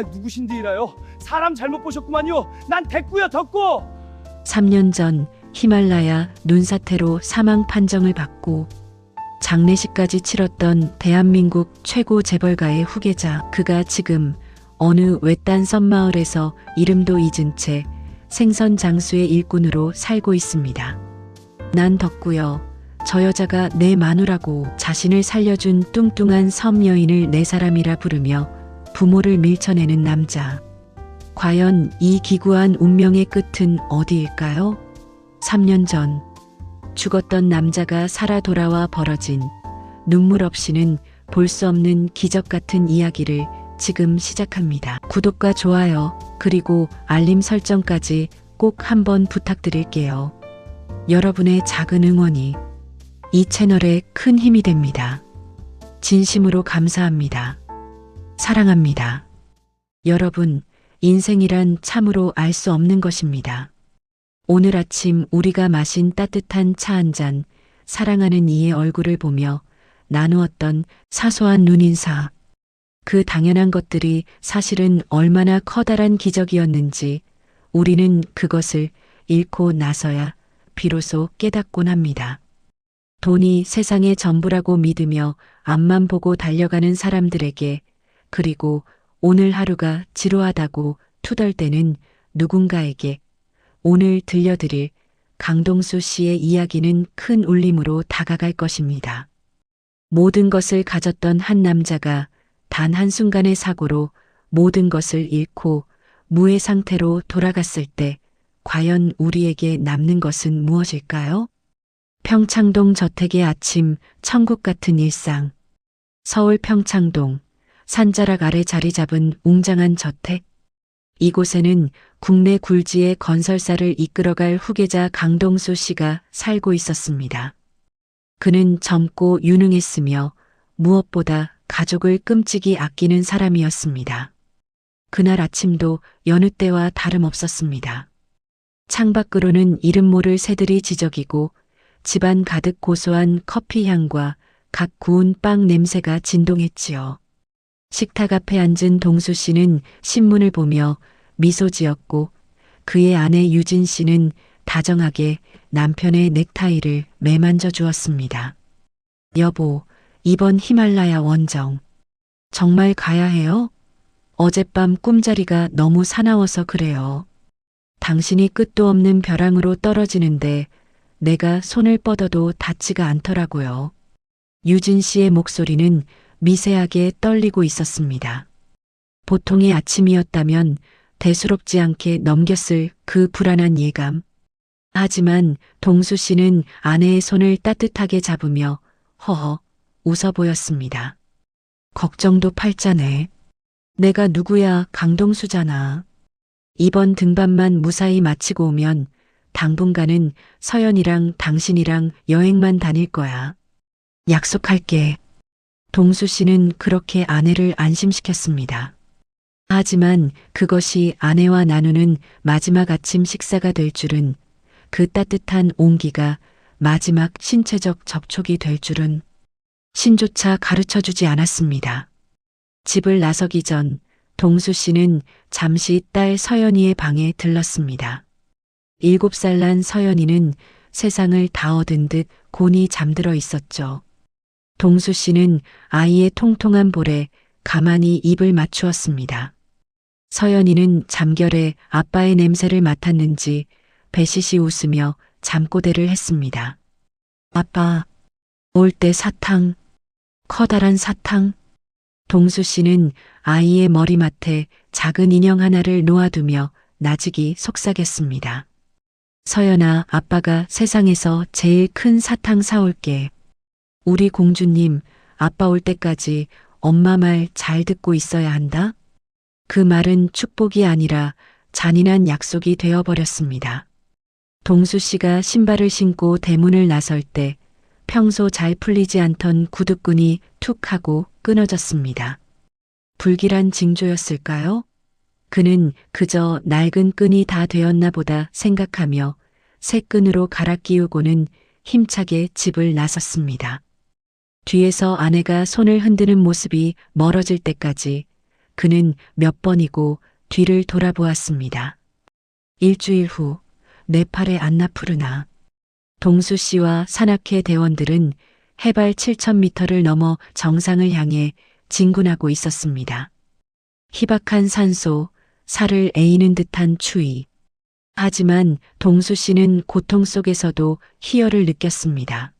누구신데이라요? 사람 잘못 보셨구만요. 난 됐고요, 덕고. 3년 전 히말라야 눈사태로 사망 판정을 받고 장례식까지 치렀던 대한민국 최고 재벌가의 후계자. 그가 지금 어느 외딴 섬마을에서 이름도 잊은 채 생선 장수의 일꾼으로 살고 있습니다. 난 덕구요. 저 여자가 내 마누라고 자신을 살려준 뚱뚱한 섬 여인을 내 사람이라 부르며 부모를 밀쳐내는 남자. 과연 이 기구한 운명의 끝은 어디일까요? 3년 전 죽었던 남자가 살아 돌아와 벌어진 눈물 없이는 볼 수 없는 기적 같은 이야기를 지금 시작합니다. 구독과 좋아요 그리고 알림 설정까지 꼭 한번 부탁드릴게요. 여러분의 작은 응원이 이 채널에 큰 힘이 됩니다. 진심으로 감사합니다. 사랑합니다. 여러분, 인생이란 참으로 알 수 없는 것입니다. 오늘 아침 우리가 마신 따뜻한 차 한 잔, 사랑하는 이의 얼굴을 보며 나누었던 사소한 눈인사. 그 당연한 것들이 사실은 얼마나 커다란 기적이었는지 우리는 그것을 잃고 나서야 비로소 깨닫곤 합니다. 돈이 세상의 전부라고 믿으며 앞만 보고 달려가는 사람들에게, 그리고 오늘 하루가 지루하다고 투덜대는 누군가에게 오늘 들려드릴 강동수 씨의 이야기는 큰 울림으로 다가갈 것입니다. 모든 것을 가졌던 한 남자가 단 한순간의 사고로 모든 것을 잃고 무의 상태로 돌아갔을 때 과연 우리에게 남는 것은 무엇일까요? 평창동 저택의 아침, 천국 같은 일상. 서울 평창동, 산자락 아래 자리 잡은 웅장한 저택. 이곳에는 국내 굴지의 건설사를 이끌어갈 후계자 강동수 씨가 살고 있었습니다. 그는 젊고 유능했으며 무엇보다 가족을 끔찍이 아끼는 사람이었습니다. 그날 아침도 여느 때와 다름없었습니다. 창밖으로는 이름 모를 새들이 지저귀고 집안 가득 고소한 커피 향과 각 구운 빵 냄새가 진동했지요. 식탁 앞에 앉은 동수 씨는 신문을 보며 미소 지었고 그의 아내 유진 씨는 다정하게 남편의 넥타이를 매만져 주었습니다. 여보, 이번 히말라야 원정 정말 가야 해요? 어젯밤 꿈자리가 너무 사나워서 그래요. 당신이 끝도 없는 벼랑으로 떨어지는데 내가 손을 뻗어도 닿지가 않더라고요. 유진 씨의 목소리는 미세하게 떨리고 있었습니다. 보통의 아침이었다면 대수롭지 않게 넘겼을 그 불안한 예감. 하지만 동수 씨는 아내의 손을 따뜻하게 잡으며 허허 웃어 보였습니다. 걱정도 팔자네. 내가 누구야, 강동수잖아. 이번 등반만 무사히 마치고 오면 당분간은 서연이랑 당신이랑 여행만 다닐 거야. 약속할게. 동수 씨는 그렇게 아내를 안심시켰습니다. 하지만 그것이 아내와 나누는 마지막 아침 식사가 될 줄은, 그 따뜻한 온기가 마지막 신체적 접촉이 될 줄은 신조차 가르쳐주지 않았습니다. 집을 나서기 전 동수 씨는 잠시 딸 서연이의 방에 들렀습니다. 7살 난 서연이는 세상을 다 얻은 듯 곤히 잠들어 있었죠. 동수 씨는 아이의 통통한 볼에 가만히 입을 맞추었습니다. 서연이는 잠결에 아빠의 냄새를 맡았는지 배시시 웃으며 잠꼬대를 했습니다. 아빠, 올 때 사탕, 커다란 사탕. 동수 씨는 아이의 머리맡에 작은 인형 하나를 놓아두며 나직이 속삭였습니다. 서연아, 아빠가 세상에서 제일 큰 사탕 사올게. 우리 공주님, 아빠 올 때까지 엄마 말 잘 듣고 있어야 한다. 그 말은 축복이 아니라 잔인한 약속이 되어버렸습니다. 동수 씨가 신발을 신고 대문을 나설 때 평소 잘 풀리지 않던 구두끈이 툭 하고 끊어졌습니다. 불길한 징조였을까요? 그는 그저 낡은 끈이 다 되었나 보다 생각하며 새 끈으로 갈아 끼우고는 힘차게 집을 나섰습니다. 뒤에서 아내가 손을 흔드는 모습이 멀어질 때까지 그는 몇 번이고 뒤를 돌아보았습니다. 일주일 후 네팔의 안나푸르나. 동수 씨와 산악회 대원들은 해발 7,000m를 넘어 정상을 향해 진군하고 있었습니다. 희박한 산소, 살을 에이는 듯한 추위. 하지만 동수 씨는 고통 속에서도 희열을 느꼈습니다.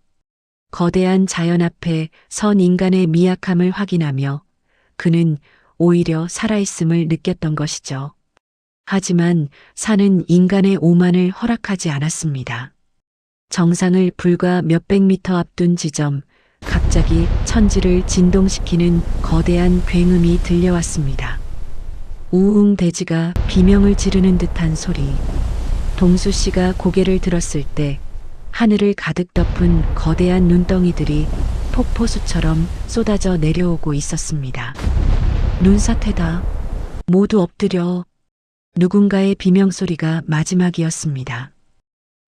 거대한 자연 앞에 선 인간의 미약함을 확인하며 그는 오히려 살아있음을 느꼈던 것이죠. 하지만 산은 인간의 오만을 허락하지 않았습니다. 정상을 불과 몇백 미터 앞둔 지점, 갑자기 천지를 진동시키는 거대한 굉음이 들려왔습니다. 우웅 대지가 비명을 지르는 듯한 소리. 동수 씨가 고개를 들었을 때 하늘을 가득 덮은 거대한 눈덩이들이 폭포수처럼 쏟아져 내려오고 있었습니다. 눈사태다. 모두 엎드려. 누군가의 비명소리가 마지막이었습니다.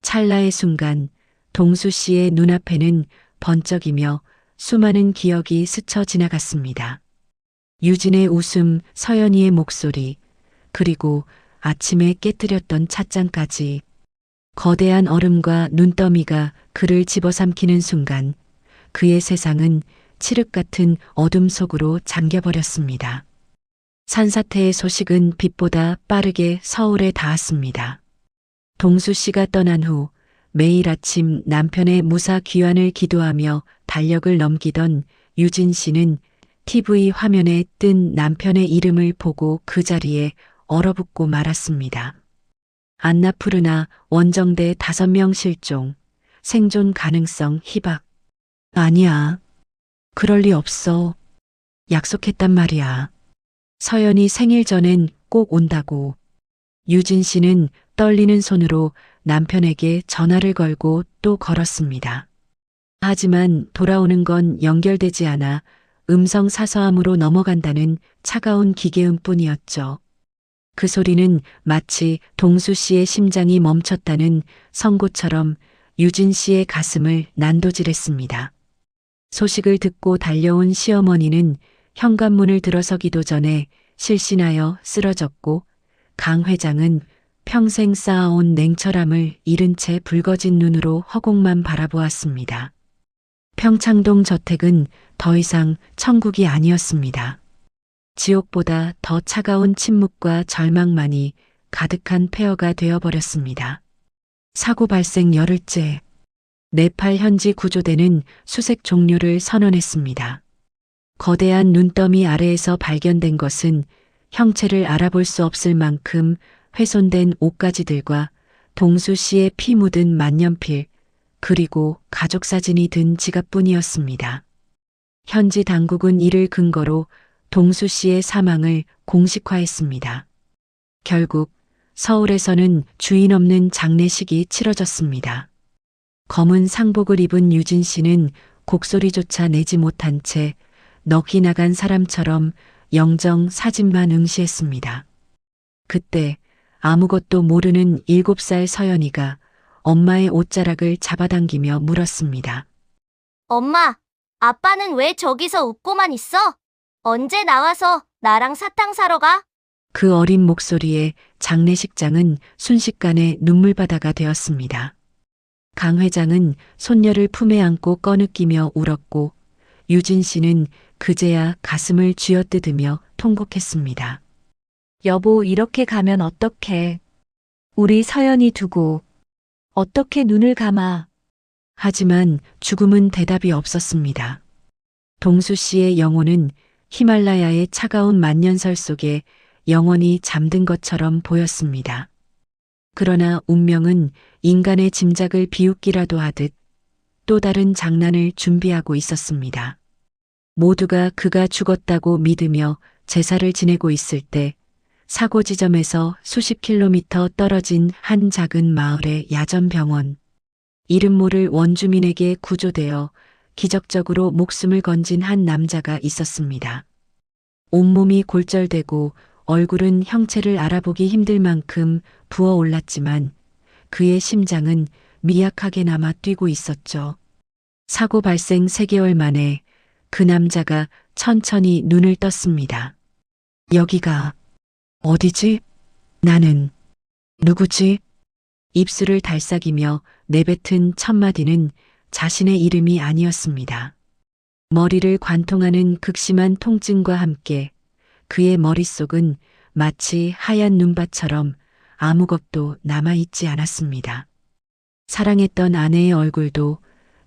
찰나의 순간 동수 씨의 눈앞에는 번쩍이며 수많은 기억이 스쳐 지나갔습니다. 유진의 웃음, 서연이의 목소리, 그리고 아침에 깨뜨렸던 찻잔까지. 거대한 얼음과 눈더미가 그를 집어삼키는 순간 그의 세상은 칠흑 같은 어둠 속으로 잠겨버렸습니다. 산사태의 소식은 빛보다 빠르게 서울에 닿았습니다. 동수 씨가 떠난 후 매일 아침 남편의 무사 귀환을 기도하며 달력을 넘기던 유진 씨는 TV 화면에 뜬 남편의 이름을 보고 그 자리에 얼어붙고 말았습니다. 안나푸르나 원정대 5명 실종, 생존 가능성 희박. 아니야. 그럴 리 없어. 약속했단 말이야. 서연이 생일 전엔 꼭 온다고. 유진 씨는 떨리는 손으로 남편에게 전화를 걸고 또 걸었습니다. 하지만 돌아오는 건 연결되지 않아 음성 사서함으로 넘어간다는 차가운 기계음뿐이었죠. 그 소리는 마치 동수 씨의 심장이 멈췄다는 선고처럼 유진 씨의 가슴을 난도질했습니다. 소식을 듣고 달려온 시어머니는 현관문을 들어서기도 전에 실신하여 쓰러졌고 강 회장은 평생 쌓아온 냉철함을 잃은 채 붉어진 눈으로 허공만 바라보았습니다. 평창동 저택은 더 이상 천국이 아니었습니다. 지옥보다 더 차가운 침묵과 절망만이 가득한 폐허가 되어버렸습니다. 사고 발생 열흘째. 네팔 현지 구조대는 수색 종료를 선언했습니다. 거대한 눈더미 아래에서 발견된 것은 형체를 알아볼 수 없을 만큼 훼손된 옷가지들과 동수 씨의 피 묻은 만년필, 그리고 가족 사진이 든 지갑뿐이었습니다. 현지 당국은 이를 근거로 동수 씨의 사망을 공식화했습니다. 결국 서울에서는 주인 없는 장례식이 치러졌습니다. 검은 상복을 입은 유진 씨는 곡소리조차 내지 못한 채 넋이 나간 사람처럼 영정 사진만 응시했습니다. 그때 아무것도 모르는 7살 서연이가 엄마의 옷자락을 잡아당기며 물었습니다. 엄마, 아빠는 왜 저기서 웃고만 있어? 언제 나와서 나랑 사탕 사러 가? 그 어린 목소리에 장례식장은 순식간에 눈물바다가 되었습니다. 강 회장은 손녀를 품에 안고 꺼느끼며 울었고 유진 씨는 그제야 가슴을 쥐어뜯으며 통곡했습니다. 여보, 이렇게 가면 어떡해. 우리 서연이 두고 어떻게 눈을 감아. 하지만 죽음은 대답이 없었습니다. 동수 씨의 영혼은 히말라야의 차가운 만년설 속에 영원히 잠든 것처럼 보였습니다. 그러나 운명은 인간의 짐작을 비웃기라도 하듯 또 다른 장난을 준비하고 있었습니다. 모두가 그가 죽었다고 믿으며 제사를 지내고 있을 때 사고 지점에서 수십 킬로미터 떨어진 한 작은 마을의 야전병원. 이름 모를 원주민에게 구조되어 기적적으로 목숨을 건진 한 남자가 있었습니다. 온몸이 골절되고 얼굴은 형체를 알아보기 힘들 만큼 부어올랐지만 그의 심장은 미약하게 남아 뛰고 있었죠. 사고 발생 3개월 만에 그 남자가 천천히 눈을 떴습니다. 여기가 어디지? 나는 누구지? 입술을 달싹이며 내뱉은 첫 마디는 자신의 이름이 아니었습니다. 머리를 관통하는 극심한 통증과 함께 그의 머릿속은 마치 하얀 눈밭처럼 아무것도 남아있지 않았습니다. 사랑했던 아내의 얼굴도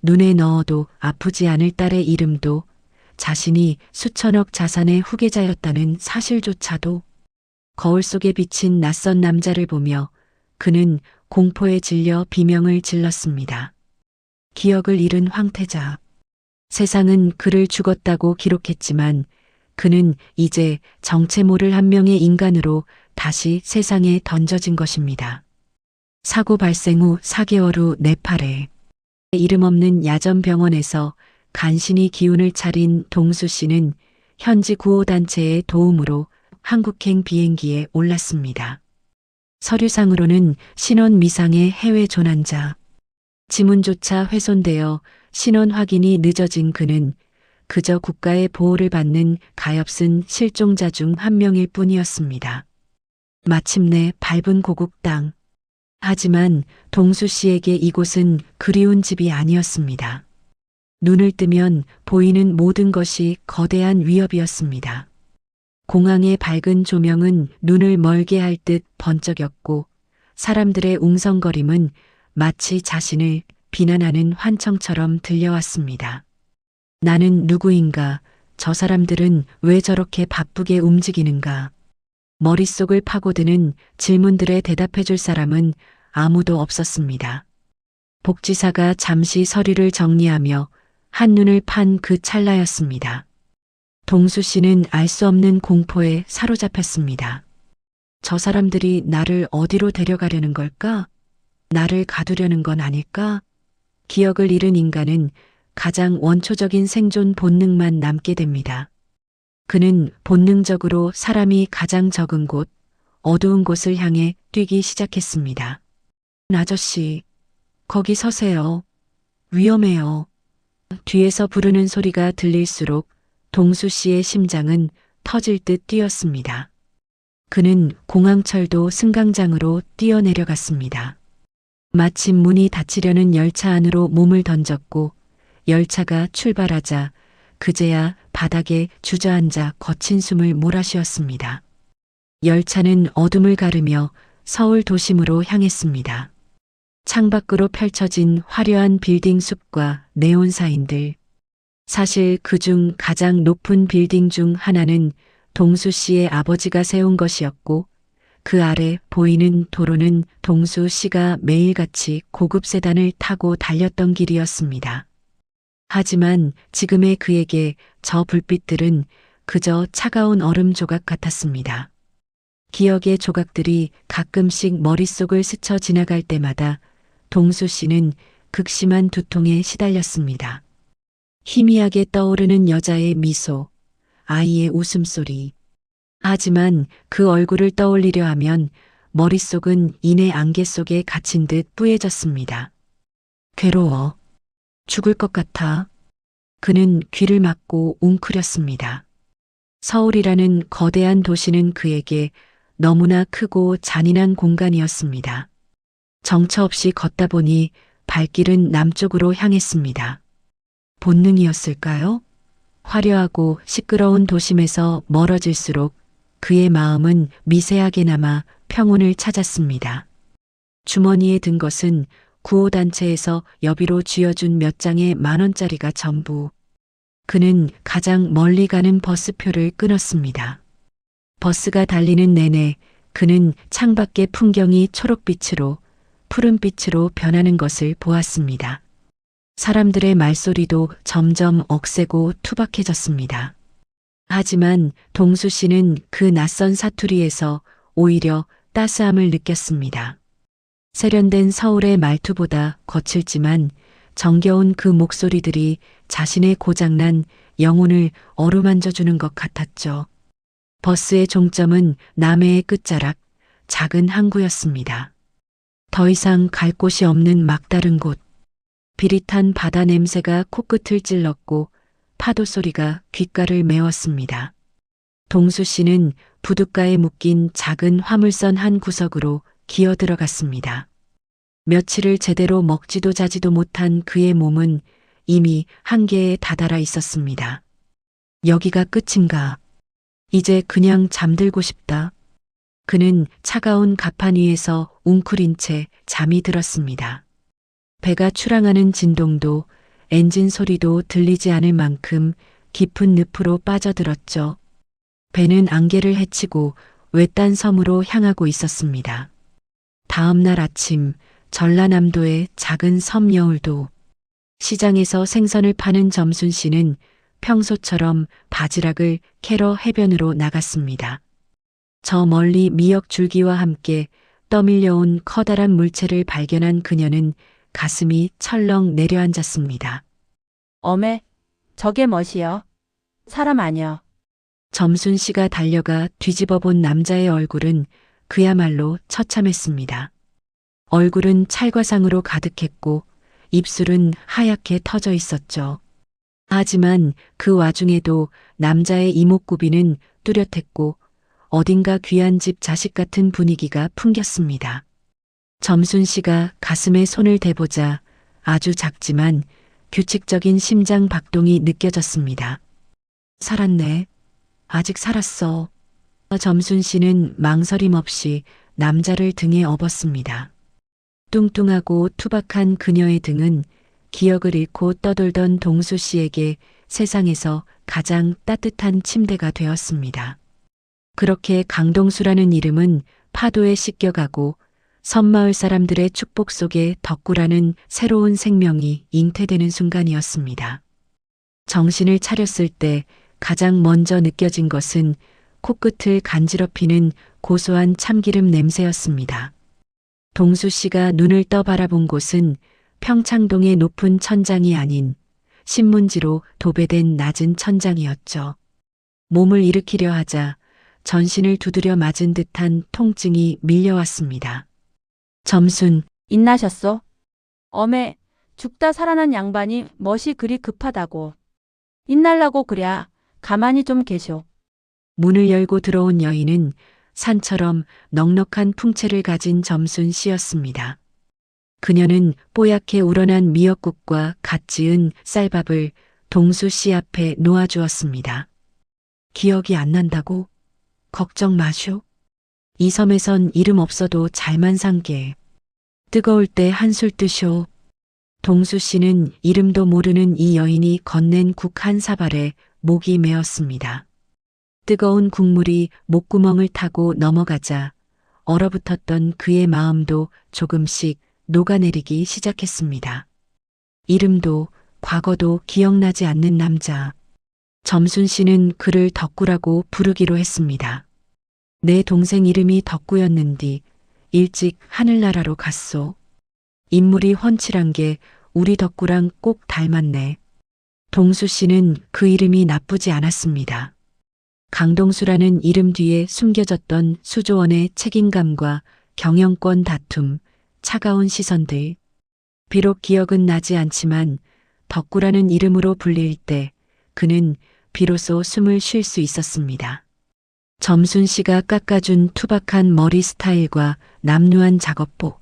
눈에 넣어도 아프지 않을 딸의 이름도 자신이 수천억 자산의 후계자였다는 사실조차도 거울 속에 비친 낯선 남자를 보며 그는 공포에 질려 비명을 질렀습니다. 기억을 잃은 황태자. 세상은 그를 죽었다고 기록했지만 그는 이제 정체 모를 한 명의 인간으로 다시 세상에 던져진 것입니다. 사고 발생 후 4개월 후 네팔에 이름 없는 야전 병원에서 간신히 기운을 차린 동수 씨는 현지 구호단체의 도움으로 한국행 비행기에 올랐습니다. 서류상으로는 신원 미상의 해외 조난자. 지문조차 훼손되어 신원 확인이 늦어진 그는 그저 국가의 보호를 받는 가엾은 실종자 중 한 명일 뿐이었습니다. 마침내 밟은 고국 땅. 하지만 동수 씨에게 이곳은 그리운 집이 아니었습니다. 눈을 뜨면 보이는 모든 것이 거대한 위협이었습니다. 공항의 밝은 조명은 눈을 멀게 할 듯 번쩍였고 사람들의 웅성거림은 마치 자신을 비난하는 환청처럼 들려왔습니다. 나는 누구인가? 저 사람들은 왜 저렇게 바쁘게 움직이는가? 머릿속을 파고드는 질문들에 대답해줄 사람은 아무도 없었습니다. 복지사가 잠시 서류를 정리하며 한눈을 판 그 찰나였습니다. 동수 씨는 알 수 없는 공포에 사로잡혔습니다. 저 사람들이 나를 어디로 데려가려는 걸까? 나를 가두려는 건 아닐까? 기억을 잃은 인간은 가장 원초적인 생존 본능만 남게 됩니다. 그는 본능적으로 사람이 가장 적은 곳, 어두운 곳을 향해 뛰기 시작했습니다. 아저씨, 거기 서세요. 위험해요. 뒤에서 부르는 소리가 들릴수록 동수 씨의 심장은 터질 듯 뛰었습니다. 그는 공항철도 승강장으로 뛰어내려갔습니다. 마침 문이 닫히려는 열차 안으로 몸을 던졌고 열차가 출발하자 그제야 바닥에 주저앉아 거친 숨을 몰아쉬었습니다. 열차는 어둠을 가르며 서울 도심으로 향했습니다. 창밖으로 펼쳐진 화려한 빌딩 숲과 네온 사인들. 사실 그중 가장 높은 빌딩 중 하나는 동수 씨의 아버지가 세운 것이었고 그 아래 보이는 도로는 동수 씨가 매일같이 고급 세단을 타고 달렸던 길이었습니다. 하지만 지금의 그에게 저 불빛들은 그저 차가운 얼음 조각 같았습니다. 기억의 조각들이 가끔씩 머릿속을 스쳐 지나갈 때마다 동수 씨는 극심한 두통에 시달렸습니다. 희미하게 떠오르는 여자의 미소, 아이의 웃음소리. 하지만 그 얼굴을 떠올리려 하면 머릿속은 인의 안개 속에 갇힌 듯 뿌얘졌습니다. 괴로워. 죽을 것 같아. 그는 귀를 막고 웅크렸습니다. 서울이라는 거대한 도시는 그에게 너무나 크고 잔인한 공간이었습니다. 정처 없이 걷다 보니 발길은 남쪽으로 향했습니다. 본능이었을까요? 화려하고 시끄러운 도심에서 멀어질수록 그의 마음은 미세하게나마 평온을 찾았습니다. 주머니에 든 것은 구호단체에서 여비로 쥐어준 몇 장의 10,000원짜리가 전부. 그는 가장 멀리 가는 버스표를 끊었습니다. 버스가 달리는 내내 그는 창밖의 풍경이 초록빛으로 푸른빛으로 변하는 것을 보았습니다. 사람들의 말소리도 점점 억세고 투박해졌습니다. 하지만 동수 씨는 그 낯선 사투리에서 오히려 따스함을 느꼈습니다. 세련된 서울의 말투보다 거칠지만 정겨운 그 목소리들이 자신의 고장난 영혼을 어루만져주는 것 같았죠. 버스의 종점은 남해의 끝자락, 작은 항구였습니다. 더 이상 갈 곳이 없는 막다른 곳. 비릿한 바다 냄새가 코끝을 찔렀고 파도 소리가 귓가를 메웠습니다. 동수 씨는 부둣가에 묶인 작은 화물선 한 구석으로 기어 들어갔습니다. 며칠을 제대로 먹지도 자지도 못한 그의 몸은 이미 한계에 다다라 있었습니다. 여기가 끝인가? 이제 그냥 잠들고 싶다. 그는 차가운 갑판 위에서 웅크린 채 잠이 들었습니다. 배가 출항하는 진동도 엔진 소리도 들리지 않을 만큼 깊은 늪으로 빠져들었죠. 배는 안개를 헤치고 외딴 섬으로 향하고 있었습니다. 다음 날 아침 전라남도의 작은 섬 여울도 시장에서 생선을 파는 점순 씨는 평소처럼 바지락을 캐러 해변으로 나갔습니다. 저 멀리 미역 줄기와 함께 떠밀려온 커다란 물체를 발견한 그녀는 가슴이 철렁 내려앉았습니다. 어메, 저게 멋이여? 사람 아니여. 점순 씨가 달려가 뒤집어 본 남자의 얼굴은 그야말로 처참했습니다. 얼굴은 찰과상으로 가득했고 입술은 하얗게 터져 있었죠. 하지만 그 와중에도 남자의 이목구비는 뚜렷했고 어딘가 귀한 집 자식 같은 분위기가 풍겼습니다. 점순 씨가 가슴에 손을 대보자 아주 작지만 규칙적인 심장 박동이 느껴졌습니다. 살았네. 아직 살았어. 점순 씨는 망설임 없이 남자를 등에 업었습니다. 뚱뚱하고 투박한 그녀의 등은 기억을 잃고 떠돌던 동수 씨에게 세상에서 가장 따뜻한 침대가 되었습니다. 그렇게 강동수라는 이름은 파도에 씻겨가고 섬마을 사람들의 축복 속에 덕구라는 새로운 생명이 잉태되는 순간이었습니다. 정신을 차렸을 때 가장 먼저 느껴진 것은 코끝을 간지럽히는 고소한 참기름 냄새였습니다. 동수 씨가 눈을 떠 바라본 곳은 평창동의 높은 천장이 아닌 신문지로 도배된 낮은 천장이었죠. 몸을 일으키려 하자 전신을 두드려 맞은 듯한 통증이 밀려왔습니다. 점순, 인나셨소? 어메, 죽다 살아난 양반이 멋이 그리 급하다고. 인날라고 그랴 가만히 좀 계쇼. 문을 열고 들어온 여인은 산처럼 넉넉한 풍채를 가진 점순 씨였습니다. 그녀는 뽀얗게 우러난 미역국과 갓 지은 쌀밥을 동수 씨 앞에 놓아주었습니다. 기억이 안 난다고? 걱정 마쇼. 이 섬에선 이름 없어도 잘만 산게. 뜨거울 때 한술 뜨쇼. 동수 씨는 이름도 모르는 이 여인이 건넨 국 한 사발에 목이 메었습니다. 뜨거운 국물이 목구멍을 타고 넘어가자 얼어붙었던 그의 마음도 조금씩 녹아내리기 시작했습니다. 이름도 과거도 기억나지 않는 남자. 점순 씨는 그를 덕구라고 부르기로 했습니다. 내 동생 이름이 덕구였는디 일찍 하늘나라로 갔소. 인물이 훤칠한 게 우리 덕구랑 꼭 닮았네. 동수 씨는 그 이름이 나쁘지 않았습니다. 강동수라는 이름 뒤에 숨겨졌던 수조원의 책임감과 경영권 다툼, 차가운 시선들. 비록 기억은 나지 않지만 덕구라는 이름으로 불릴 때 그는 비로소 숨을 쉴 수 있었습니다. 점순 씨가 깎아준 투박한 머리 스타일과 남루한 작업복.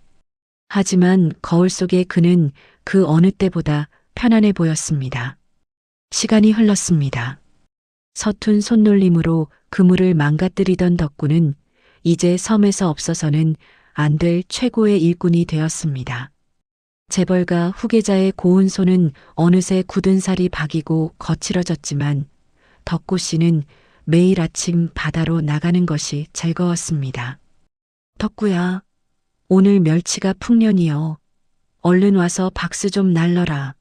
하지만 거울 속에 그는 그 어느 때보다 편안해 보였습니다. 시간이 흘렀습니다. 서툰 손놀림으로 그물을 망가뜨리던 덕구는 이제 섬에서 없어서는 안 될 최고의 일꾼이 되었습니다. 재벌가 후계자의 고운 손은 어느새 굳은 살이 박이고 거칠어졌지만 덕구 씨는 매일 아침 바다로 나가는 것이 즐거웠습니다. 덕구야, 오늘 멸치가 풍년이여. 얼른 와서 박수 좀 날러라.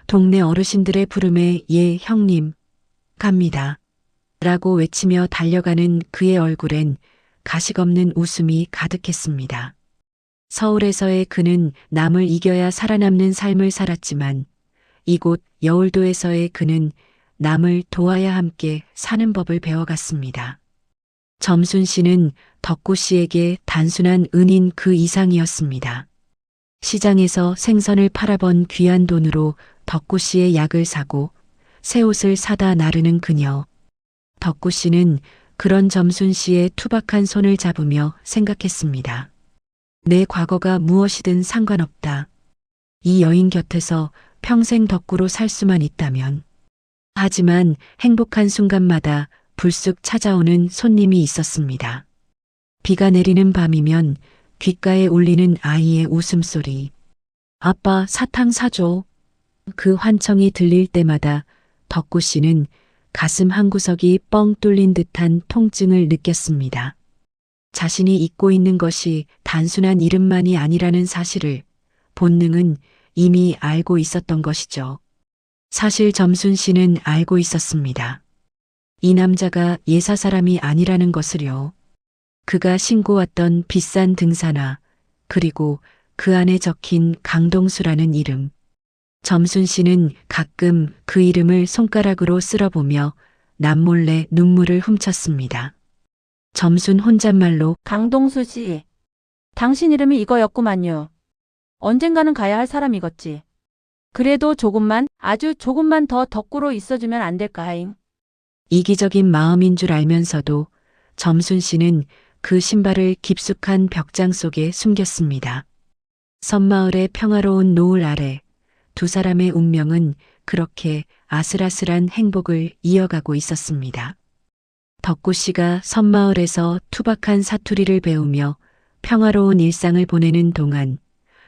동네 어르신들의 부름에 예 형님 갑니다. 라고 외치며 달려가는 그의 얼굴엔 가식 없는 웃음이 가득했습니다. 서울에서의 그는 남을 이겨야 살아남는 삶을 살았지만 이곳 여울도에서의 그는 남을 도와야 함께 사는 법을 배워갔습니다. 점순 씨는 덕구 씨에게 단순한 은인 그 이상이었습니다. 시장에서 생선을 팔아번 귀한 돈으로 덕구 씨의 약을 사고 새 옷을 사다 나르는 그녀. 덕구 씨는 그런 점순 씨의 투박한 손을 잡으며 생각했습니다. 내 과거가 무엇이든 상관없다. 이 여인 곁에서 평생 덕구로 살 수만 있다면. 하지만 행복한 순간마다 불쑥 찾아오는 손님이 있었습니다. 비가 내리는 밤이면 귓가에 울리는 아이의 웃음소리. 아빠, 사탕 사줘. 그 환청이 들릴 때마다 덕구 씨는 가슴 한구석이 뻥 뚫린 듯한 통증을 느꼈습니다. 자신이 잊고 있는 것이 단순한 이름만이 아니라는 사실을 본능은 이미 알고 있었던 것이죠. 사실 점순 씨는 알고 있었습니다. 이 남자가 예사 사람이 아니라는 것을요. 그가 신고 왔던 비싼 등산화, 그리고 그 안에 적힌 강동수라는 이름. 점순 씨는 가끔 그 이름을 손가락으로 쓸어보며 남몰래 눈물을 훔쳤습니다. 점순 혼잣말로 강동수 씨. 당신 이름이 이거였구만요. 언젠가는 가야 할 사람이겠지. 그래도 조금만, 아주 조금만 더 덕구로 있어주면 안 될까잉? 이기적인 마음인 줄 알면서도 점순 씨는 그 신발을 깊숙한 벽장 속에 숨겼습니다. 섬마을의 평화로운 노을 아래 두 사람의 운명은 그렇게 아슬아슬한 행복을 이어가고 있었습니다. 덕구 씨가 섬마을에서 투박한 사투리를 배우며 평화로운 일상을 보내는 동안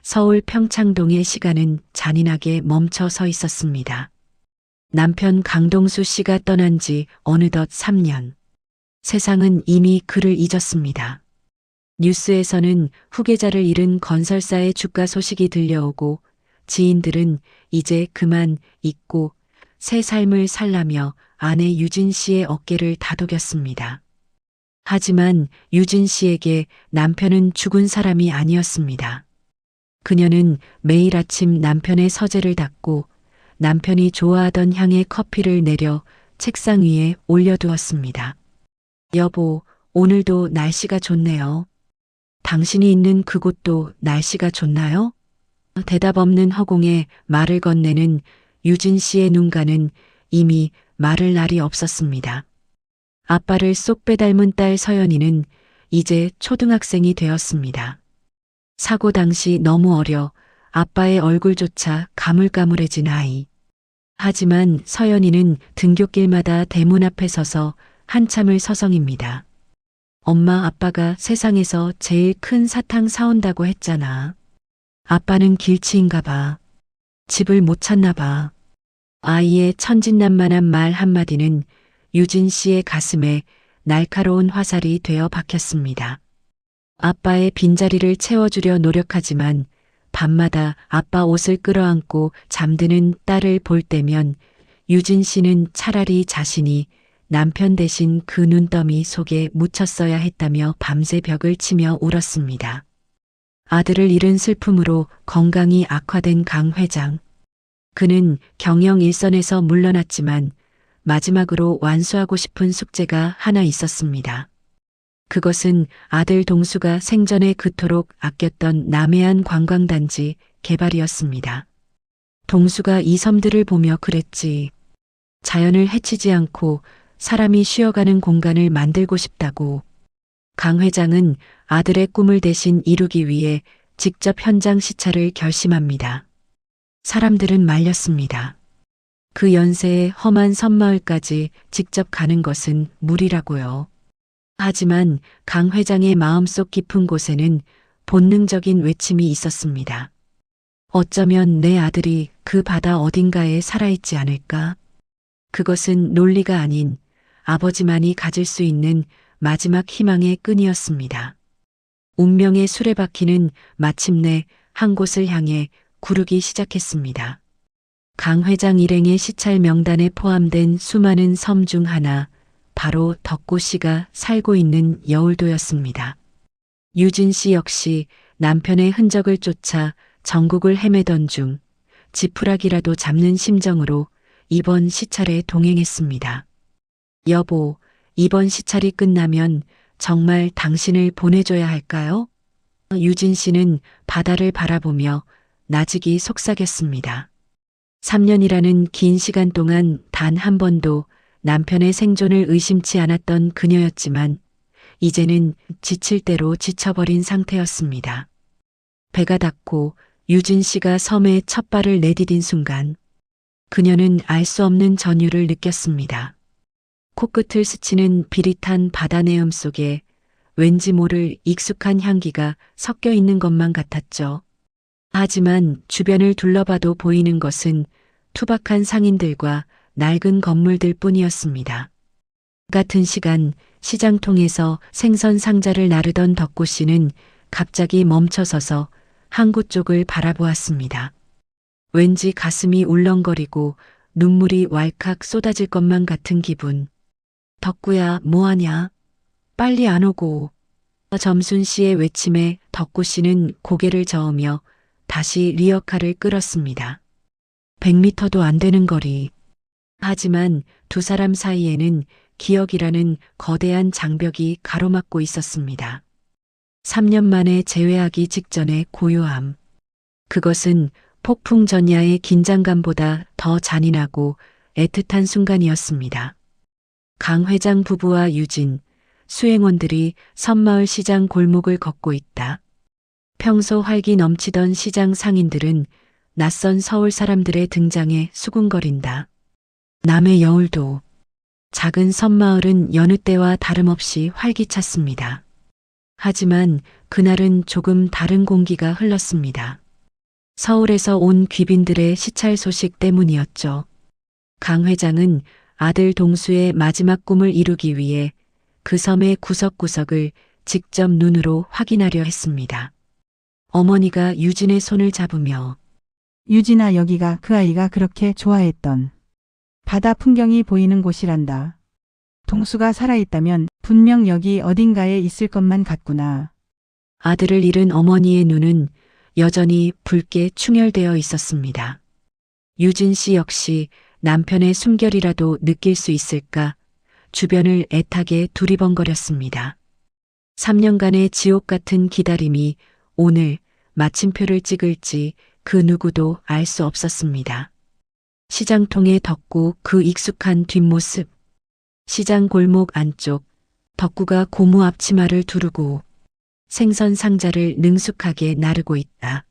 서울 평창동의 시간은 잔인하게 멈춰 서 있었습니다. 남편 강동수 씨가 떠난 지 어느덧 3년. 세상은 이미 그를 잊었습니다. 뉴스에서는 후계자를 잃은 건설사의 주가 소식이 들려오고 지인들은 이제 그만 잊고 새 삶을 살라며 아내 유진 씨의 어깨를 다독였습니다. 하지만 유진 씨에게 남편은 죽은 사람이 아니었습니다. 그녀는 매일 아침 남편의 서재를 닦고 남편이 좋아하던 향의 커피를 내려 책상 위에 올려두었습니다. 여보, 오늘도 날씨가 좋네요. 당신이 있는 그곳도 날씨가 좋나요? 대답 없는 허공에 말을 건네는 유진 씨의 눈가는 이미 말을 날이 없었습니다. 아빠를 쏙 빼닮은 딸 서연이는 이제 초등학생이 되었습니다. 사고 당시 너무 어려 아빠의 얼굴조차 가물가물해진 아이. 하지만 서연이는 등굣길마다 대문 앞에 서서 한참을 서성입니다. 엄마, 아빠가 세상에서 제일 큰 사탕 사온다고 했잖아. 아빠는 길치인가 봐. 집을 못 찾나 봐. 아이의 천진난만한 말 한마디는 유진 씨의 가슴에 날카로운 화살이 되어 박혔습니다. 아빠의 빈자리를 채워주려 노력하지만 밤마다 아빠 옷을 끌어안고 잠드는 딸을 볼 때면 유진 씨는 차라리 자신이 남편 대신 그 눈더미 속에 묻혔어야 했다며 밤새 벽을 치며 울었습니다. 아들을 잃은 슬픔으로 건강이 악화된 강 회장. 그는 경영 일선에서 물러났지만 마지막으로 완수하고 싶은 숙제가 하나 있었습니다. 그것은 아들 동수가 생전에 그토록 아꼈던 남해안 관광단지 개발이었습니다. 동수가 이 섬들을 보며 그랬지. 자연을 해치지 않고 사람이 쉬어가는 공간을 만들고 싶다고. 강 회장은 아들의 꿈을 대신 이루기 위해 직접 현장 시찰을 결심합니다. 사람들은 말렸습니다. 그 연세에 험한 섬마을까지 직접 가는 것은 무리라고요. 하지만 강 회장의 마음속 깊은 곳에는 본능적인 외침이 있었습니다. 어쩌면 내 아들이 그 바다 어딘가에 살아있지 않을까? 그것은 논리가 아닌 아버지만이 가질 수 있는 마지막 희망의 끈이었습니다. 운명의 수레바퀴는 마침내 한 곳을 향해 구르기 시작했습니다. 강 회장 일행의 시찰 명단에 포함된 수많은 섬 중 하나, 바로 덕구 씨가 살고 있는 여울도였습니다. 유진 씨 역시 남편의 흔적을 쫓아 전국을 헤매던 중 지푸라기라도 잡는 심정으로 이번 시찰에 동행했습니다. 여보, 이번 시찰이 끝나면 정말 당신을 보내줘야 할까요? 유진 씨는 바다를 바라보며 나직이 속삭였습니다. 3년이라는 긴 시간 동안 단 한 번도 남편의 생존을 의심치 않았던 그녀였지만 이제는 지칠 대로 지쳐버린 상태였습니다. 배가 닿고 유진 씨가 섬에 첫 발을 내디딘 순간 그녀는 알 수 없는 전율을 느꼈습니다. 코끝을 스치는 비릿한 바다 내음 속에 왠지 모를 익숙한 향기가 섞여 있는 것만 같았죠. 하지만 주변을 둘러봐도 보이는 것은 투박한 상인들과 낡은 건물들 뿐이었습니다. 같은 시간 시장통에서 생선 상자를 나르던 덕구 씨는 갑자기 멈춰서서 항구 쪽을 바라보았습니다. 왠지 가슴이 울렁거리고 눈물이 왈칵 쏟아질 것만 같은 기분. 덕구야, 뭐하냐? 빨리 안 오고. 점순 씨의 외침에 덕구 씨는 고개를 저으며 다시 리어카를 끌었습니다. 100m도 안 되는 거리. 하지만 두 사람 사이에는 기억이라는 거대한 장벽이 가로막고 있었습니다. 3년 만에 재회하기 직전의 고요함. 그것은 폭풍 전야의 긴장감보다 더 잔인하고 애틋한 순간이었습니다. 강 회장 부부와 유진, 수행원들이 섬마을 시장 골목을 걷고 있다. 평소 활기 넘치던 시장 상인들은 낯선 서울 사람들의 등장에 수군거린다. 남의 여울도 작은 섬마을은 여느 때와 다름없이 활기찼습니다. 하지만 그날은 조금 다른 공기가 흘렀습니다. 서울에서 온 귀빈들의 시찰 소식 때문이었죠. 강 회장은 아들 동수의 마지막 꿈을 이루기 위해 그 섬의 구석구석을 직접 눈으로 확인하려 했습니다. 어머니가 유진의 손을 잡으며 유진아, 여기가 그 아이가 그렇게 좋아했던 바다 풍경이 보이는 곳이란다. 동수가 살아있다면 분명 여기 어딘가에 있을 것만 같구나. 아들을 잃은 어머니의 눈은 여전히 붉게 충혈되어 있었습니다. 유진 씨 역시 남편의 숨결이라도 느낄 수 있을까 주변을 애타게 두리번거렸습니다. 3년간의 지옥 같은 기다림이 오늘 마침표를 찍을지 그 누구도 알 수 없었습니다. 시장통에 덕구 그 익숙한 뒷모습. 시장 골목 안쪽 덕구가 고무 앞치마를 두르고 생선 상자를 능숙하게 나르고 있다.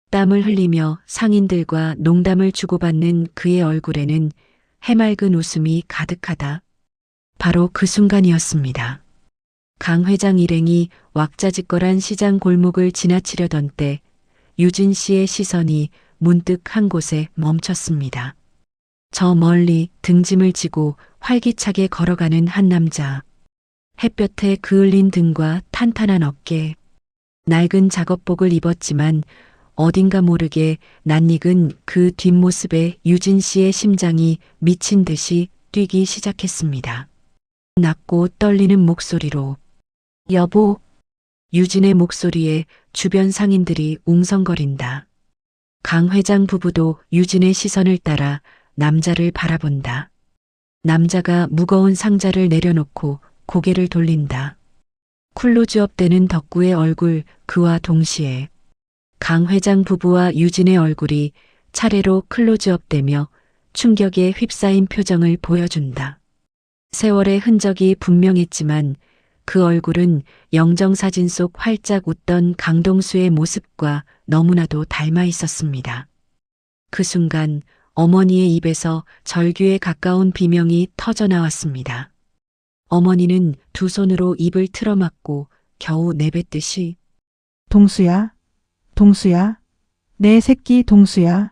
땀을 흘리며 상인들과 농담을 주고받는 그의 얼굴에는 해맑은 웃음이 가득하다. 바로 그 순간이었습니다. 강 회장 일행이 왁자지껄한 시장 골목을 지나치려던 때 유진 씨의 시선이 문득 한 곳에 멈췄습니다. 저 멀리 등짐을 지고 활기차게 걸어가는 한 남자. 햇볕에 그을린 등과 탄탄한 어깨. 낡은 작업복을 입었지만 어딘가 모르게 낯익은 그 뒷모습에 유진 씨의 심장이 미친 듯이 뛰기 시작했습니다. 낮고 떨리는 목소리로 여보. 유진의 목소리에 주변 상인들이 웅성거린다. 강 회장 부부도 유진의 시선을 따라 남자를 바라본다. 남자가 무거운 상자를 내려놓고 고개를 돌린다. 클로즈업되는 덕구의 얼굴 그와 동시에 강 회장 부부와 유진의 얼굴이 차례로 클로즈업되며 충격에 휩싸인 표정을 보여준다. 세월의 흔적이 분명했지만 그 얼굴은 영정사진 속 활짝 웃던 강동수의 모습과 너무나도 닮아 있었습니다. 그 순간 어머니의 입에서 절규에 가까운 비명이 터져나왔습니다. 어머니는 두 손으로 입을 틀어막고 겨우 내뱉듯이 동수야, 동수야, 내 새끼 동수야.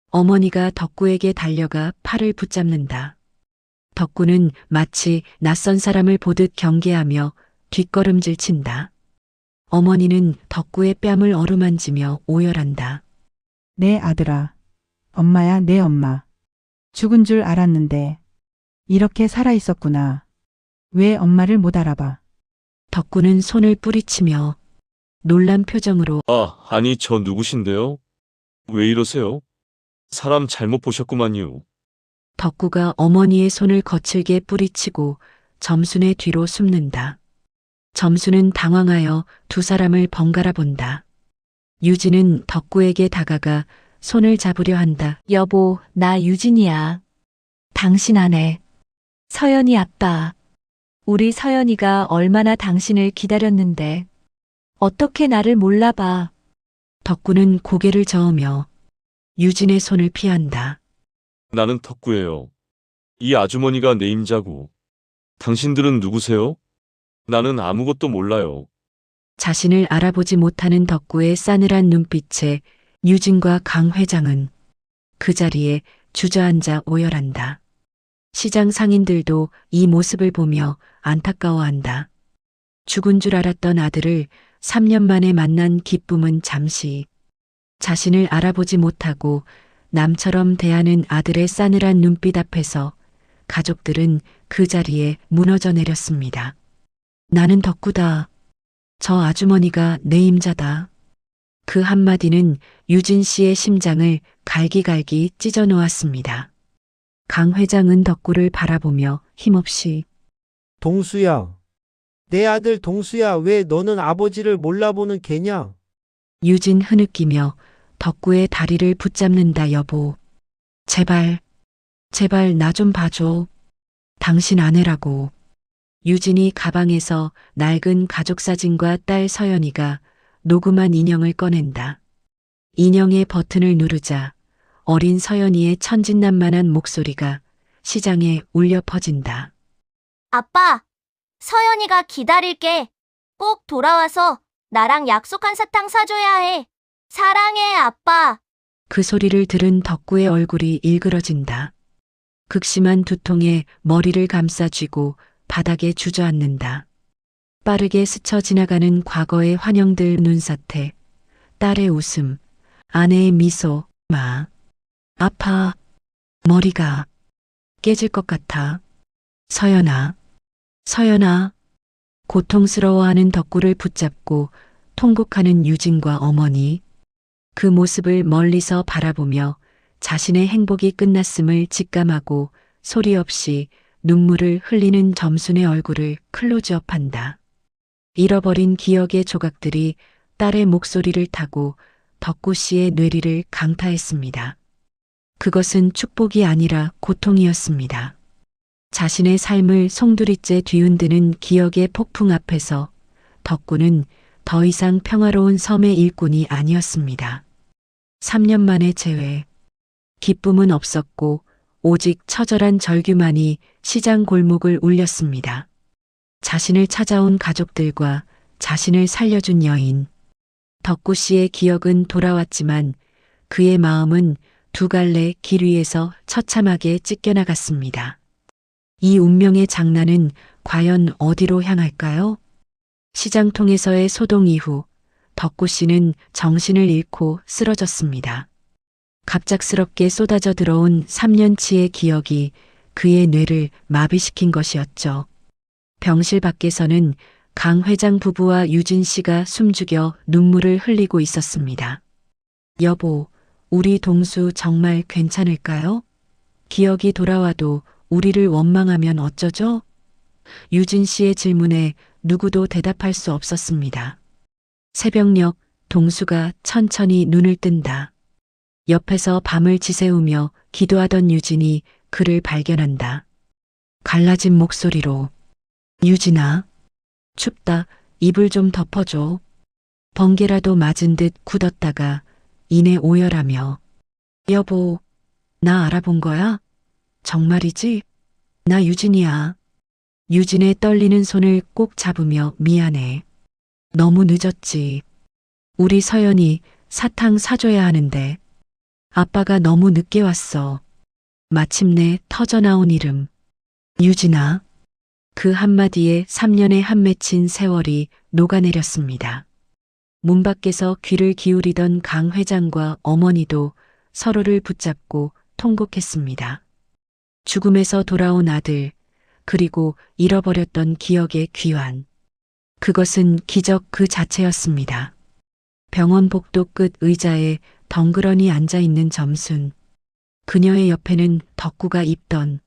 어머니가 덕구에게 달려가 팔을 붙잡는다. 덕구는 마치 낯선 사람을 보듯 경계하며 뒷걸음질 친다. 어머니는 덕구의 뺨을 어루만지며 오열한다. 내 아들아. 엄마야, 내 엄마. 죽은 줄 알았는데 이렇게 살아있었구나. 왜 엄마를 못 알아봐? 덕구는 손을 뿌리치며 놀란 표정으로 아니 저 누구신데요? 왜 이러세요? 사람 잘못 보셨구만요. 덕구가 어머니의 손을 거칠게 뿌리치고 점순의 뒤로 숨는다. 점순은 당황하여 두 사람을 번갈아 본다. 유진은 덕구에게 다가가 손을 잡으려 한다. 여보, 나 유진이야. 당신 아내. 서연이 아빠. 우리 서연이가 얼마나 당신을 기다렸는데. 어떻게 나를 몰라봐. 덕구는 고개를 저으며 유진의 손을 피한다. 나는 덕구예요. 이 아주머니가 내 임자고. 당신들은 누구세요? 나는 아무것도 몰라요. 자신을 알아보지 못하는 덕구의 싸늘한 눈빛에 유진과 강 회장은 그 자리에 주저앉아 오열한다. 시장 상인들도 이 모습을 보며 안타까워한다. 죽은 줄 알았던 아들을 3년 만에 만난 기쁨은 잠시, 자신을 알아보지 못하고 남처럼 대하는 아들의 싸늘한 눈빛 앞에서 가족들은 그 자리에 무너져 내렸습니다. 나는 덕구다. 저 아주머니가 내 임자다. 그 한마디는 유진 씨의 심장을 갈기갈기 찢어 놓았습니다. 강 회장은 덕구를 바라보며 힘없이 동수야. 내 아들 동수야, 왜 너는 아버지를 몰라보는 개냐? 유진 흐느끼며 덕구의 다리를 붙잡는다. 여보. 제발, 제발 나 좀 봐줘. 당신 아내라고. 유진이 가방에서 낡은 가족사진과 딸 서연이가 녹음한 인형을 꺼낸다. 인형의 버튼을 누르자 어린 서연이의 천진난만한 목소리가 시장에 울려 퍼진다. 아빠, 서연이가 기다릴게. 꼭 돌아와서 나랑 약속한 사탕 사줘야 해. 사랑해, 아빠. 그 소리를 들은 덕구의 얼굴이 일그러진다. 극심한 두통에 머리를 감싸 쥐고 바닥에 주저앉는다. 빠르게 스쳐 지나가는 과거의 환영들, 눈사태, 딸의 웃음, 아내의 미소, 아파. 머리가 깨질 것 같아. 서연아, 서연아. 고통스러워하는 덕구를 붙잡고 통곡하는 유진과 어머니. 그 모습을 멀리서 바라보며 자신의 행복이 끝났음을 직감하고 소리 없이 눈물을 흘리는 점순의 얼굴을 클로즈업한다. 잃어버린 기억의 조각들이 딸의 목소리를 타고 덕구 씨의 뇌리를 강타했습니다. 그것은 축복이 아니라 고통이었습니다. 자신의 삶을 송두리째 뒤흔드는 기억의 폭풍 앞에서 덕구는 더 이상 평화로운 섬의 일꾼이 아니었습니다. 3년 만의 재회. 기쁨은 없었고 오직 처절한 절규만이 시장 골목을 울렸습니다. 자신을 찾아온 가족들과 자신을 살려준 여인. 덕구 씨의 기억은 돌아왔지만 그의 마음은 두 갈래 길 위에서 처참하게 찢겨나갔습니다. 이 운명의 장난은 과연 어디로 향할까요? 시장통에서의 소동 이후 덕구 씨는 정신을 잃고 쓰러졌습니다. 갑작스럽게 쏟아져 들어온 3년치의 기억이 그의 뇌를 마비시킨 것이었죠. 병실 밖에서는 강 회장 부부와 유진 씨가 숨죽여 눈물을 흘리고 있었습니다. 여보, 우리 동수 정말 괜찮을까요? 기억이 돌아와도 우리를 원망하면 어쩌죠? 유진 씨의 질문에 누구도 대답할 수 없었습니다. 새벽녘 동수가 천천히 눈을 뜬다. 옆에서 밤을 지새우며 기도하던 유진이 그를 발견한다. 갈라진 목소리로 유진아, 춥다. 이불 좀 덮어줘. 번개라도 맞은 듯 굳었다가 이내 오열하며 여보, 나 알아본 거야? 정말이지? 나 유진이야. 유진의 떨리는 손을 꼭 잡으며 미안해. 너무 늦었지. 우리 서연이 사탕 사줘야 하는데. 아빠가 너무 늦게 왔어. 마침내 터져나온 이름. 유진아. 그 한마디에 3년의 한 맺힌 세월이 녹아내렸습니다. 문 밖에서 귀를 기울이던 강 회장과 어머니도 서로를 붙잡고 통곡했습니다. 죽음에서 돌아온 아들, 그리고 잃어버렸던 기억의 귀환. 그것은 기적 그 자체였습니다. 병원 복도 끝 의자에 덩그러니 앉아있는 점순. 그녀의 옆에는 덕구가 입던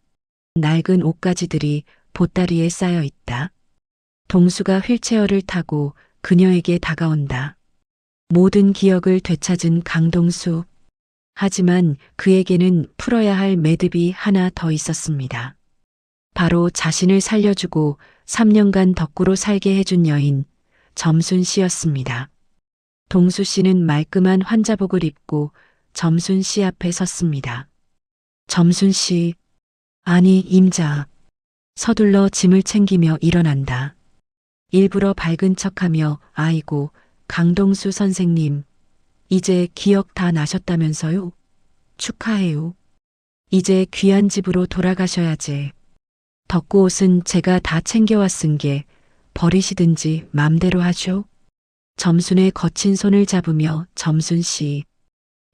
낡은 옷가지들이 보따리에 쌓여 있다. 동수가 휠체어를 타고 그녀에게 다가온다. 모든 기억을 되찾은 강동수. 하지만 그에게는 풀어야 할 매듭이 하나 더 있었습니다. 바로 자신을 살려주고 3년간 덕구로 살게 해준 여인 점순 씨였습니다. 동수 씨는 말끔한 환자복을 입고 점순 씨 앞에 섰습니다. 점순 씨, 아니 임자. 서둘러 짐을 챙기며 일어난다. 일부러 밝은 척하며 아이고 강동수 선생님, 이제 기억 다 나셨다면서요? 축하해요. 이제 귀한 집으로 돌아가셔야지. 덕구 옷은 제가 다 챙겨왔은 게 버리시든지 맘대로 하쇼. 점순의 거친 손을 잡으며 점순 씨,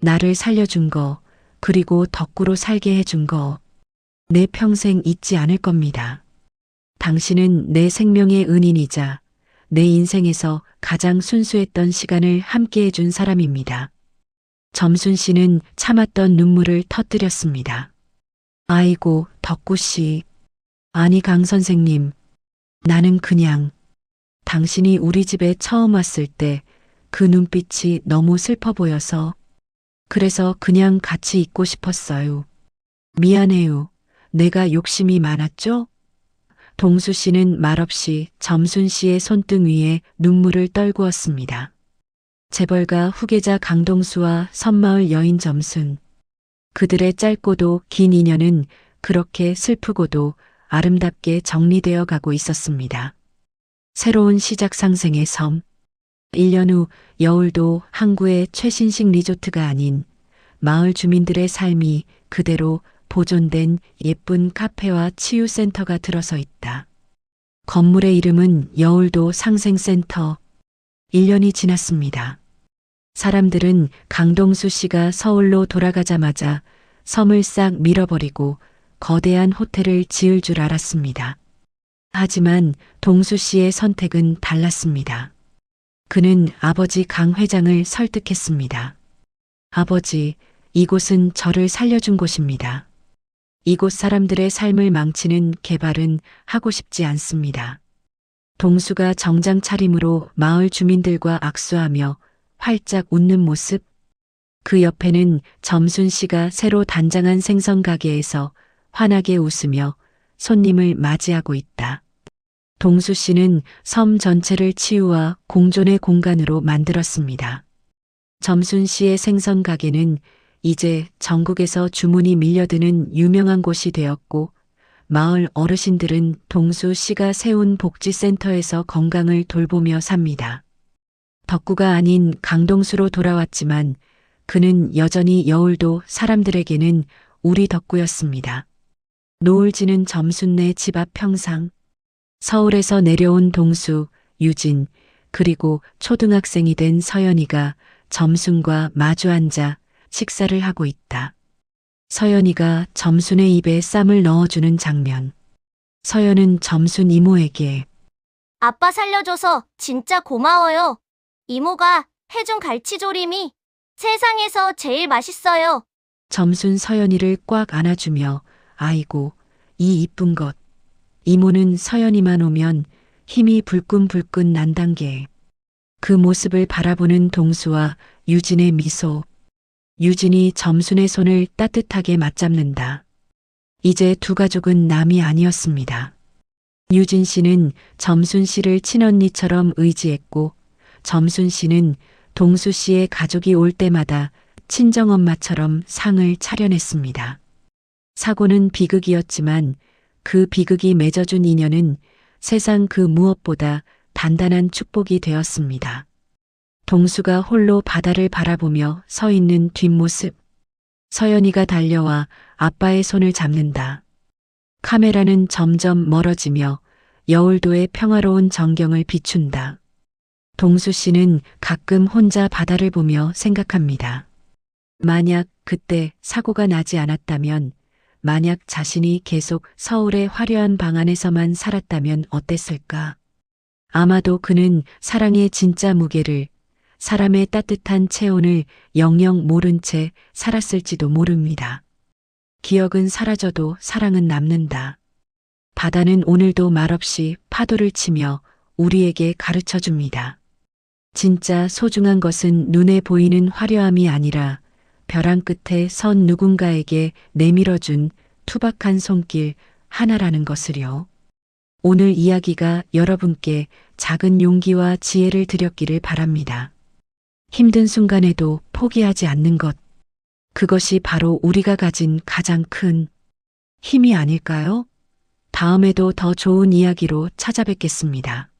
나를 살려준 거, 그리고 덕구로 살게 해준 거, 내 평생 잊지 않을 겁니다. 당신은 내 생명의 은인이자 내 인생에서 가장 순수했던 시간을 함께 해준 사람입니다. 점순 씨는 참았던 눈물을 터뜨렸습니다. 아이고, 덕구 씨. 아니, 강 선생님. 나는 그냥 당신이 우리 집에 처음 왔을 때 그 눈빛이 너무 슬퍼 보여서 그래서 그냥 같이 있고 싶었어요. 미안해요. 내가 욕심이 많았죠? 동수 씨는 말없이 점순 씨의 손등 위에 눈물을 떨구었습니다. 재벌가 후계자 강동수와 섬마을 여인 점순. 그들의 짧고도 긴 인연은 그렇게 슬프고도 아름답게 정리되어 가고 있었습니다. 새로운 시작 상생의 섬. 1년 후 여울도 항구의 최신식 리조트가 아닌 마을 주민들의 삶이 그대로 보존된 예쁜 카페와 치유센터가 들어서 있다. 건물의 이름은 여울도 상생센터. 1년이 지났습니다. 사람들은 강동수 씨가 서울로 돌아가자마자 섬을 싹 밀어버리고 거대한 호텔을 지을 줄 알았습니다. 하지만 동수 씨의 선택은 달랐습니다. 그는 아버지 강 회장을 설득했습니다. 아버지, 이곳은 저를 살려준 곳입니다. 이곳 사람들의 삶을 망치는 개발은 하고 싶지 않습니다. 동수가 정장 차림으로 마을 주민들과 악수하며 활짝 웃는 모습. 그 옆에는 점순 씨가 새로 단장한 생선 가게에서 환하게 웃으며 손님을 맞이하고 있다. 동수 씨는 섬 전체를 치유와 공존의 공간으로 만들었습니다. 점순 씨의 생선 가게는 이제 전국에서 주문이 밀려드는 유명한 곳이 되었고 마을 어르신들은 동수 씨가 세운 복지센터에서 건강을 돌보며 삽니다. 덕구가 아닌 강동수로 돌아왔지만 그는 여전히 여울도 사람들에게는 우리 덕구였습니다. 노을 지는 점순네 집 앞 평상. 서울에서 내려온 동수, 유진, 그리고 초등학생이 된 서연이가 점순과 마주 앉아 식사를 하고 있다. 서연이가 점순의 입에 쌈을 넣어주는 장면. 서연은 점순 이모에게 아빠 살려줘서 진짜 고마워요. 이모가 해준 갈치조림이 세상에서 제일 맛있어요. 점순 서연이를 꽉 안아주며 아이고, 이 이쁜 것. 이모는 서연이만 오면 힘이 불끈불끈 난단게. 그 모습을 바라보는 동수와 유진의 미소. 유진이 점순의 손을 따뜻하게 맞잡는다. 이제 두 가족은 남이 아니었습니다. 유진 씨는 점순 씨를 친언니처럼 의지했고 점순 씨는 동수 씨의 가족이 올 때마다 친정엄마처럼 상을 차려냈습니다. 사고는 비극이었지만 그 비극이 맺어준 인연은 세상 그 무엇보다 단단한 축복이 되었습니다. 동수가 홀로 바다를 바라보며 서 있는 뒷모습. 서연이가 달려와 아빠의 손을 잡는다. 카메라는 점점 멀어지며 여울도의 평화로운 전경을 비춘다. 동수 씨는 가끔 혼자 바다를 보며 생각합니다. 만약 그때 사고가 나지 않았다면, 만약 자신이 계속 서울의 화려한 방 안에서만 살았다면 어땠을까? 아마도 그는 사랑의 진짜 무게를, 사람의 따뜻한 체온을 영영 모른 채 살았을지도 모릅니다. 기억은 사라져도 사랑은 남는다. 바다는 오늘도 말없이 파도를 치며 우리에게 가르쳐 줍니다. 진짜 소중한 것은 눈에 보이는 화려함이 아니라 벼랑 끝에 선 누군가에게 내밀어준 투박한 손길, 하나라는 것을요. 오늘 이야기가 여러분께 작은 용기와 지혜를 드렸기를 바랍니다. 힘든 순간에도 포기하지 않는 것. 그것이 바로 우리가 가진 가장 큰 힘이 아닐까요? 다음에도 더 좋은 이야기로 찾아뵙겠습니다.